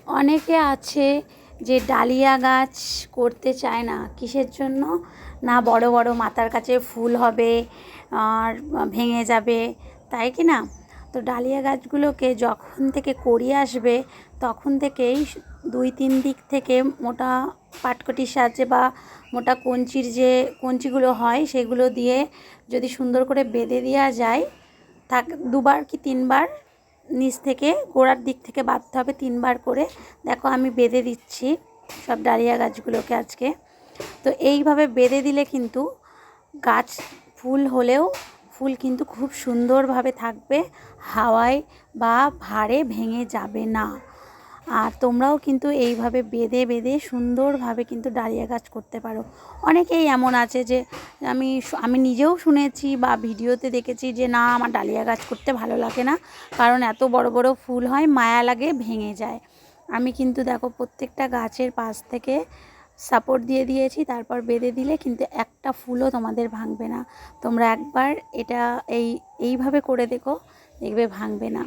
অনেকে আছে যে ডালিয়া গাছ করতে চায় না, কিসের জন্য না, বড় বড় মাথার কাছে ফুল হবে আর ভেঙে যাবে, তাই কি না? তো ডালিয়া গাছগুলোকে যখন থেকে করিয়ে আসবে তখন থেকেই 2-3 দিক থেকে মোটা পাটকটির সাহায্যে বা মোটা কঞ্চির যে কঞ্চিগুলো হয় সেগুলো দিয়ে যদি সুন্দর করে বেঁধে দেওয়া যায়, থাক 2বার কি 3বার নিচ থেকে গোড়ার দিক থেকে বাঁধতে হবে 3বার করে। দেখো আমি বেঁধে দিচ্ছি সব ডালিয়া গাছগুলোকে আজকে। তো এইভাবে বেঁধে দিলে কিন্তু গাছ ফুল হলেও ফুল কিন্তু খুব সুন্দরভাবে থাকবে, হাওয়ায় বা ভারে ভেঙে যাবে না। আর তোমরাও কিন্তু এইভাবে বেঁধে বেঁধে সুন্দরভাবে কিন্তু ডালিয়া গাছ করতে পারো। অনেকেই এমন আছে যে আমি নিজেও শুনেছি বা ভিডিওতে দেখেছি যে না, আমার ডালিয়া গাছ করতে ভালো লাগে না, কারণ এত বড় বড় ফুল হয়, মায়া লাগে, ভেঙে যায়। আমি কিন্তু দেখো প্রত্যেকটা গাছের পাশ থেকে সাপোর্ট দিয়ে দিয়েছি, তারপর বেঁধে দিলে কিন্তু একটা ফুলও তোমাদের ভাঙবে না। তোমরা একবার এটা এইভাবে করে দেখো, দেখবে ভাঙবে না।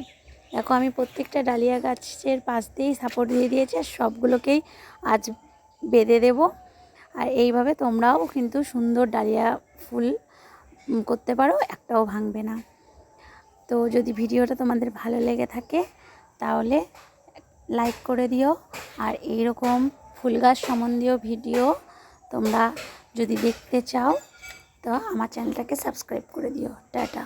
দেখো আমি প্রত্যেকটা ডালিয়া গাছের পাশ দিয়েই সাপোর্ট দিয়ে দিয়েছি, আর সবগুলোকেই আজ বেঁধে দেব। আর এইভাবে তোমরাও কিন্তু সুন্দর ডালিয়া ফুল করতে পারো, একটাও ভাঙবে না। তো যদি ভিডিওটা তোমাদের ভালো লেগে থাকে তাহলে লাইক করে দিও, আর এইরকম ফুল গাছ সম্বন্ধীয় ভিডিও তোমরা যদি দেখতে চাও তো আমার চ্যানেলটাকে সাবস্ক্রাইব করে দিও। টাটা।